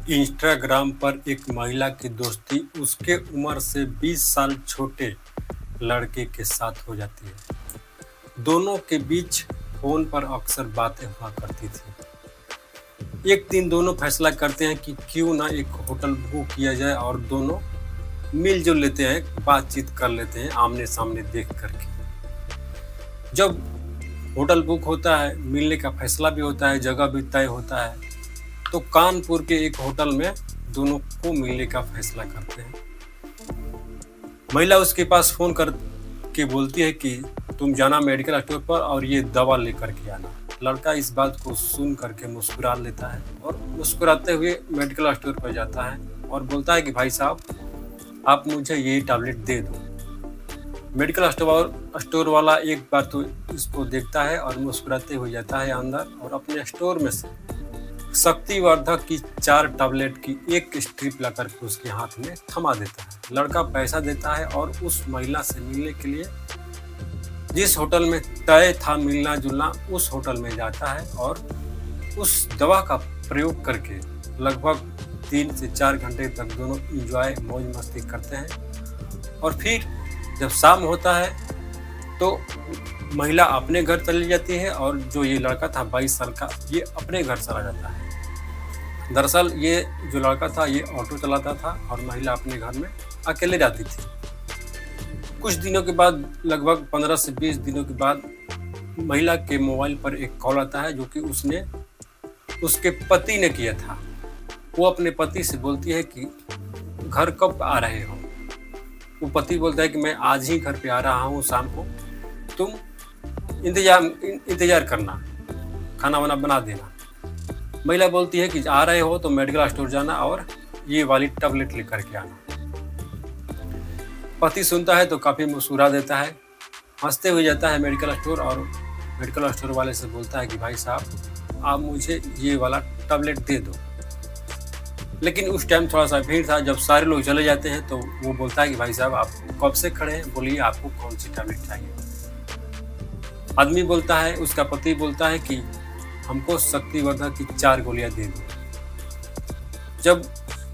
Instagram पर एक महिला की दोस्ती उसके उम्र से 20 साल छोटे लड़के के साथ हो जाती है। दोनों के बीच फोन पर अक्सर बातें हुआ करती थी। एक दिन दोनों फैसला करते हैं कि क्यों ना एक होटल बुक किया जाए और दोनों मिलजुल लेते हैं, बातचीत कर लेते हैं आमने सामने देख करके। जब होटल बुक होता है, मिलने का फैसला भी होता है, जगह भी तय होता है, तो कानपुर के एक होटल में दोनों को मिलने का फैसला करते हैं। महिला उसके पास फोन कर के बोलती है कि तुम जाना मेडिकल स्टोर पर और ये दवा लेकर के आना। लड़का इस बात को सुन करके मुस्कुरा लेता है और मुस्कुराते हुए मेडिकल स्टोर पर जाता है और बोलता है कि भाई साहब, आप मुझे ये टैबलेट दे दो। मेडिकल स्टोर वाला एक बार तो इसको देखता है और मुस्कुराते हुए जाता है अंदर और अपने स्टोर में से शक्तिवर्धक की 4 टैबलेट की एक स्ट्रिप ला करके उसके हाथ में थमा देता है। लड़का पैसा देता है और उस महिला से मिलने के लिए जिस होटल में तय था मिलना जुलना, उस होटल में जाता है और उस दवा का प्रयोग करके लगभग 3 से 4 घंटे तक दोनों इंजॉय मौज मस्ती करते हैं। और फिर जब शाम होता है तो महिला अपने घर चली जाती है और जो ये लड़का था 22 साल का, ये अपने घर चला जाता है। दरअसल ये जो लड़का था ये ऑटो चलाता था और महिला अपने घर में अकेले रहती थी। कुछ दिनों के बाद, लगभग 15 से 20 दिनों के बाद, महिला के मोबाइल पर एक कॉल आता है जो कि उसके पति ने किया था। वो अपने पति से बोलती है कि घर कब आ रहे हो। वो पति बोलता है कि मैं आज ही घर पे आ रहा हूँ शाम को, तुम इंतजार करना, खाना वाना बना देना। महिला बोलती है कि आ रहे हो तो मेडिकल स्टोर जाना और ये वाली टैबलेट लेकर के आना। पति सुनता है तो काफ़ी मुस्कुरा देता है, हंसते हुए जाता है मेडिकल स्टोर और मेडिकल स्टोर वाले से बोलता है कि भाई साहब, आप मुझे ये वाला टैबलेट दे दो। लेकिन उस टाइम थोड़ा सा भीड़ था। जब सारे लोग चले जाते हैं तो वो बोलता है कि भाई साहब, आप कब से खड़े हैं, बोलिए आपको कौन सी टैबलेट चाहिए। आदमी बोलता है, उसका पति बोलता है कि हमको शक्तिवर्धक की 4 गोलियां दे दो। जब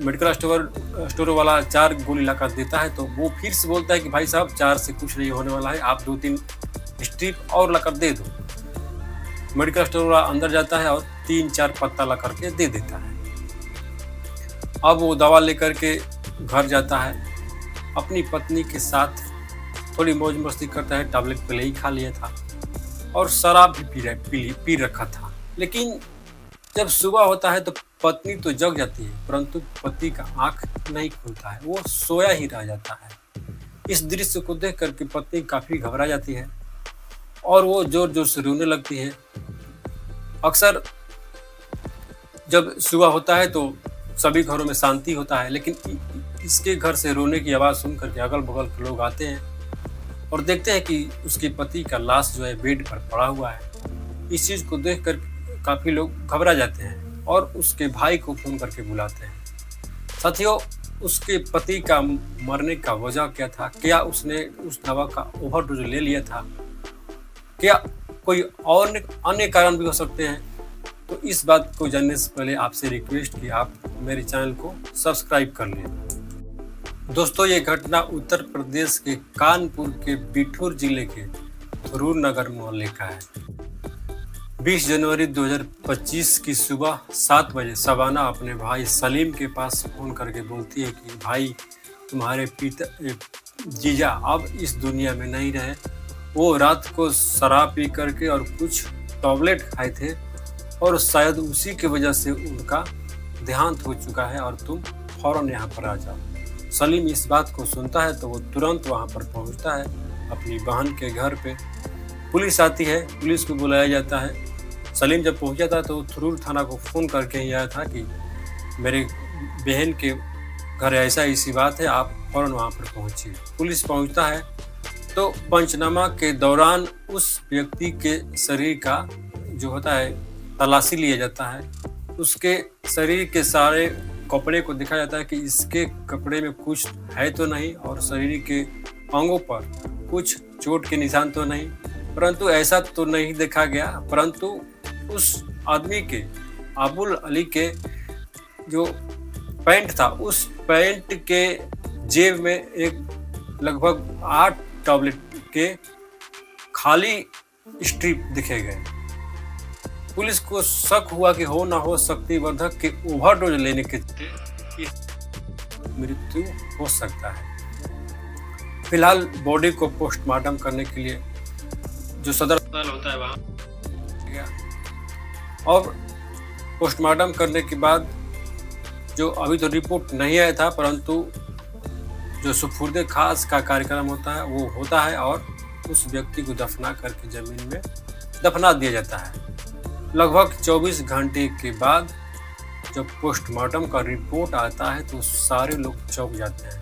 मेडिकल स्टोर वाला 4 गोली लाकर देता है तो वो फिर से बोलता है कि भाई साहब, 4 से कुछ नहीं होने वाला है, आप 2-3 स्ट्रिप और लाकर दे दो। मेडिकल स्टोर वाला अंदर जाता है और 3-4 पत्ता ला करके दे देता है। अब वो दवा लेकर के घर जाता है, अपनी पत्नी के साथ थोड़ी मौज मस्ती करता है। टैबलेट पहले ही खा लिया था और शराब भी पी रखा था। लेकिन जब सुबह होता है तो पत्नी तो जग जाती है, परंतु पति का आंख नहीं खुलता है, वो सोया ही रह जाता है। इस दृश्य को देख करके पत्नी काफी घबरा जाती है और वो जोर जोर से रोने लगती है। अक्सर जब सुबह होता है तो सभी घरों में शांति होता है, लेकिन इसके घर से रोने की आवाज़ सुन करके अगल बगल के लोग आते हैं और देखते हैं कि उसके पति का लाश जो है बेड पर पड़ा हुआ है। इस चीज़ को देखकर काफ़ी लोग घबरा जाते हैं और उसके भाई को फ़ोन करके बुलाते हैं। साथियों, उसके पति का मरने का वजह क्या था? क्या उसने उस दवा का ओवरडोज ले लिया था? क्या कोई और अन्य कारण भी हो सकते हैं? तो इस बात को जानने से पहले आपसे रिक्वेस्ट कि आप मेरे चैनल को सब्सक्राइब कर लें। दोस्तों, ये घटना उत्तर प्रदेश के कानपुर के बिठूर जिले के थुरूर नगर मोहल्ले का है। 20 जनवरी 2025 की सुबह 7 बजे शबाना अपने भाई सलीम के पास फ़ोन करके बोलती है कि भाई, तुम्हारे जीजा अब इस दुनिया में नहीं रहे। वो रात को शराब पी करके और कुछ टैबलेट खाए थे और शायद उसी की वजह से उनका देहांत हो चुका है और तुम फौरन यहाँ पर आ जाओ। सलीम इस बात को सुनता है तो वो तुरंत वहाँ पर पहुँचता है अपनी बहन के घर पे। पुलिस आती है, पुलिस को बुलाया जाता है। सलीम जब पहुँचा था तो थुरूर थाना को फ़ोन करके ही आया था कि मेरे बहन के घर ऐसी बात है, आप फौरन वहाँ पर पहुँचिए। पुलिस पहुँचता है तो पंचनामा के दौरान उस व्यक्ति के शरीर का जो होता है तलाशी लिया जाता है। उसके शरीर के सारे कपड़े को देखा जाता है कि इसके कपड़े में कुछ है तो नहीं और शरीर के अंगों पर कुछ चोट के निशान तो नहीं, परंतु ऐसा तो नहीं देखा गया। परंतु उस आदमी के, अबुल अली के जो पैंट था, उस पैंट के जेब में एक लगभग 8 टैबलेट के खाली स्ट्रिप दिखे गए। पुलिस को शक हुआ कि हो ना हो शक्तिवर्धक के ओवरडोज लेने के मृत्यु हो सकता है। फिलहाल बॉडी को पोस्टमार्टम करने के लिए जो सदर अस्पताल होता है वहाँ गया, और पोस्टमार्टम करने के बाद जो अभी तो रिपोर्ट नहीं आया था, परंतु जो सुपुर्दे खास का कार्यक्रम होता है वो होता है और उस व्यक्ति को दफना करके जमीन में दफना दिया जाता है। लगभग 24 घंटे के बाद जब पोस्टमार्टम का रिपोर्ट आता है तो सारे लोग चौंक जाते हैं।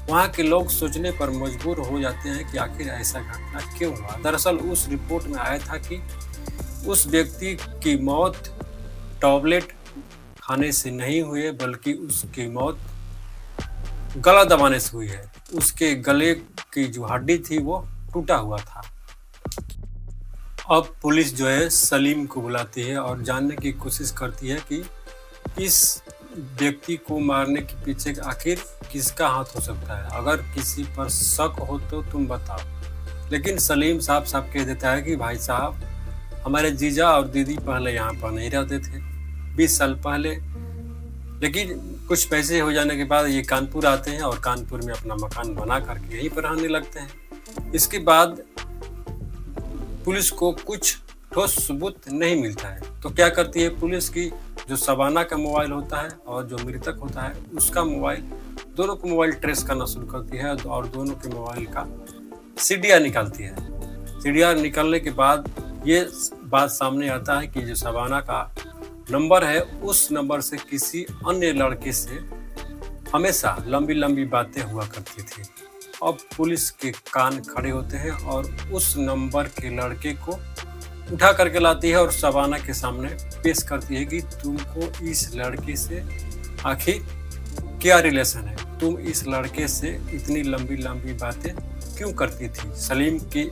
वहाँ के लोग सोचने पर मजबूर हो जाते हैं कि आखिर ऐसा घटना क्यों हुआ। दरअसल उस रिपोर्ट में आया था कि उस व्यक्ति की मौत टैबलेट खाने से नहीं हुई है, बल्कि उसकी मौत गला दबाने से हुई है। उसके गले की जो हड्डी थी वो टूटा हुआ था। अब पुलिस जो है सलीम को बुलाती है और जानने की कोशिश करती है कि इस व्यक्ति को मारने के पीछे आखिर किसका हाथ हो सकता है। अगर किसी पर शक हो तो तुम बताओ। लेकिन सलीम साफ साफ कह देता है कि भाई साहब, हमारे जीजा और दीदी पहले यहाँ पर नहीं रहते थे, 20 साल पहले, लेकिन कुछ पैसे हो जाने के बाद ये कानपुर आते हैं और कानपुर में अपना मकान बना करके यहीं पर रहने लगते हैं। इसके बाद पुलिस को कुछ ठोस सबूत नहीं मिलता है, तो क्या करती है पुलिस की जो शबाना का मोबाइल होता है और जो मृतक होता है उसका मोबाइल, दोनों को मोबाइल ट्रेस करना शुरू करती है और दोनों के मोबाइल का सीडीआर निकालती है। सीडीआर निकालने के बाद ये बात सामने आता है कि जो शबाना का नंबर है उस नंबर से किसी अन्य लड़के से हमेशा लंबी लंबी बातें हुआ करती थी। अब पुलिस के कान खड़े होते हैं और उस नंबर के लड़के को उठा करके लाती है और शबाना के सामने पेश करती है कि तुमको इस लड़के से आखिर क्या रिलेशन है, तुम इस लड़के से इतनी लंबी लंबी बातें क्यों करती थी। सलीम की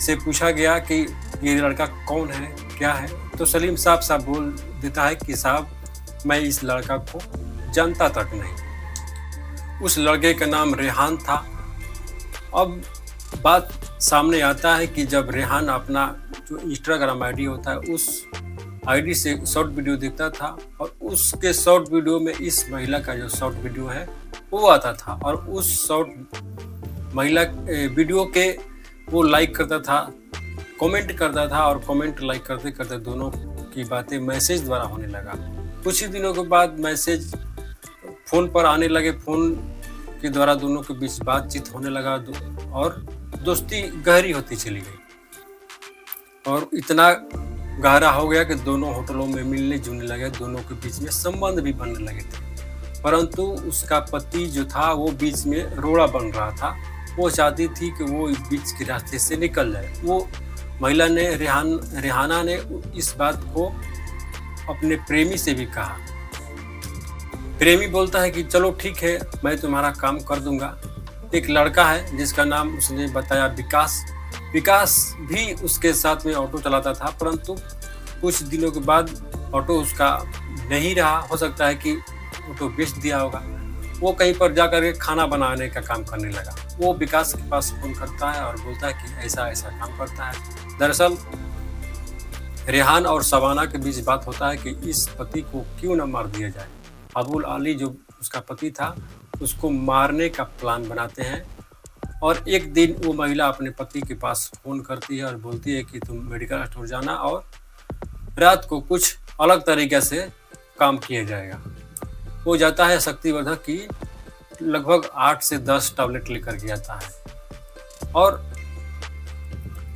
से पूछा गया कि ये लड़का कौन है, क्या है, तो सलीम साफ साफ बोल देता है कि साहब, मैं इस लड़का को जानता तक नहीं। उस लड़के का नाम रेहान था। अब बात सामने आता है कि जब रेहान अपना जो इंस्टाग्राम आईडी होता है उस आईडी से शॉर्ट वीडियो देखता था और उसके शॉर्ट वीडियो में इस महिला का जो शॉर्ट वीडियो है वो आता था, और उस शॉर्ट महिला वीडियो के वो लाइक करता था, कमेंट करता था, और कमेंट लाइक करते करते दोनों की बातें मैसेज द्वारा होने लगा। कुछ ही दिनों के बाद मैसेज फ़ोन पर आने लगे, फ़ोन के द्वारा दोनों के बीच बातचीत होने लगा और दोस्ती गहरी होती चली गई और इतना गहरा हो गया कि दोनों होटलों में मिलने जुलने लगे, दोनों के बीच में संबंध भी बनने लगे थे। परंतु उसका पति जो था वो बीच में रोड़ा बन रहा था। वो चाहती थी कि वो बीच के रास्ते से निकल जाए। वो महिला ने रेहाना ने इस बात को अपने प्रेमी से भी कहा। प्रेमी बोलता है कि चलो ठीक है, मैं तुम्हारा काम कर दूंगा। एक लड़का है जिसका नाम उसने बताया विकास भी उसके साथ में ऑटो चलाता था, परंतु कुछ दिनों के बाद ऑटो उसका नहीं रहा। हो सकता है कि ऑटो बेच दिया होगा। वो कहीं पर जाकर के खाना बनाने का काम करने लगा। वो विकास के पास फोन करता है और बोलता है कि ऐसा ऐसा काम करता है। दरअसल रेहान और शबाना के बीच बात होता है कि इस पति को क्यों न मार दिया जाए। अबुल आली जो उसका पति था उसको मारने का प्लान बनाते हैं, और एक दिन वो महिला अपने पति के पास फ़ोन करती है और बोलती है कि तुम मेडिकल स्टोर जाना और रात को कुछ अलग तरीके से काम किया जाएगा। वो जाता है, शक्तिवर्धक की लगभग 8 से 10 टैबलेट लेकर के आता है, और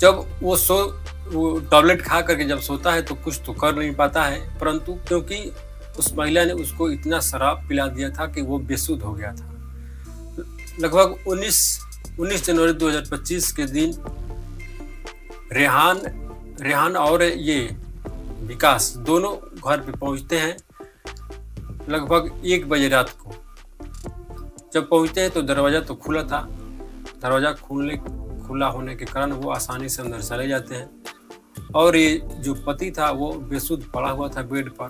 जब वो टैबलेट खा करके जब सोता है तो कुछ तो कर नहीं पाता है, परंतु क्योंकि उस महिला ने उसको इतना शराब पिला दिया था कि वो बेसुध हो गया था। लगभग 19 जनवरी 2025 के दिन रेहान और ये विकास दोनों घर पे पहुंचते हैं लगभग 1 बजे रात को। जब पहुंचते हैं तो दरवाज़ा तो खुला था। दरवाज़ा खुला होने के कारण वो आसानी से अंदर चले जाते हैं, और ये जो पति था वो बेसुध पड़ा हुआ था बेड पर।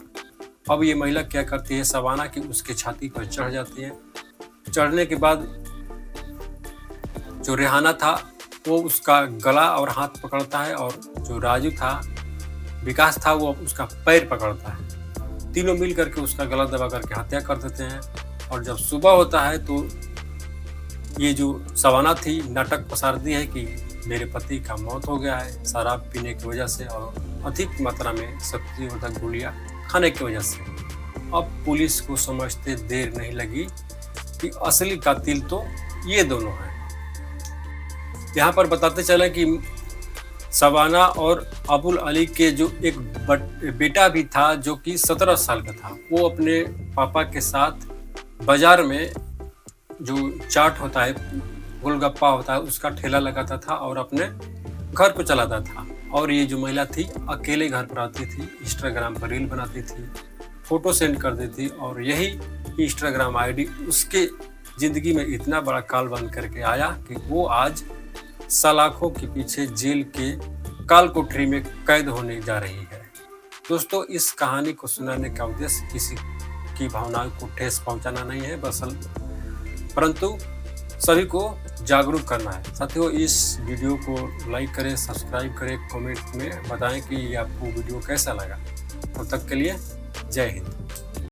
अब ये महिला क्या करती है शबाना कि उसके छाती पर चढ़ जाती है। चढ़ने के बाद जो रेहाना था वो उसका गला और हाथ पकड़ता है, और जो राजू था, विकास था, वो उसका पैर पकड़ता है। तीनों मिल करके उसका गला दबा करके हत्या कर देते हैं। और जब सुबह होता है तो ये जो शबाना थी नाटक पसारती है कि मेरे पति का मौत हो गया है शराब पीने की वजह से और अधिक मात्रा में शक्तिवर्धक गोलियां खाने की वजह से। अब पुलिस को समझते देर नहीं लगी कि असली कातिल तो ये दोनों हैं। यहाँ पर बताते चले कि शबाना और अबुल अली के जो एक बेटा भी था जो कि 17 साल का था, वो अपने पापा के साथ बाजार में जो चाट होता है, गोलगप्पा होता है, उसका ठेला लगाता था और अपने घर को चलाता था। और ये जो महिला थी अकेले घर पर आती थी, इंस्टाग्राम पर रील बनाती थी, फोटो सेंड कर देती, और यही इंस्टाग्राम आईडी उसके जिंदगी में इतना बड़ा काल बन करके आया कि वो आज सलाखों के पीछे जेल के काल कोठरी में कैद होने जा रही है। दोस्तों, इस कहानी को सुनाने का उद्देश्य किसी की भावनाओं को ठेस पहुंचाना नहीं है, परंतु सभी को जागरूक करना है। साथियों, इस वीडियो को लाइक करें, सब्सक्राइब करें, कमेंट में बताएं कि आपको वीडियो कैसा लगा। तब तक के लिए जय हिंद।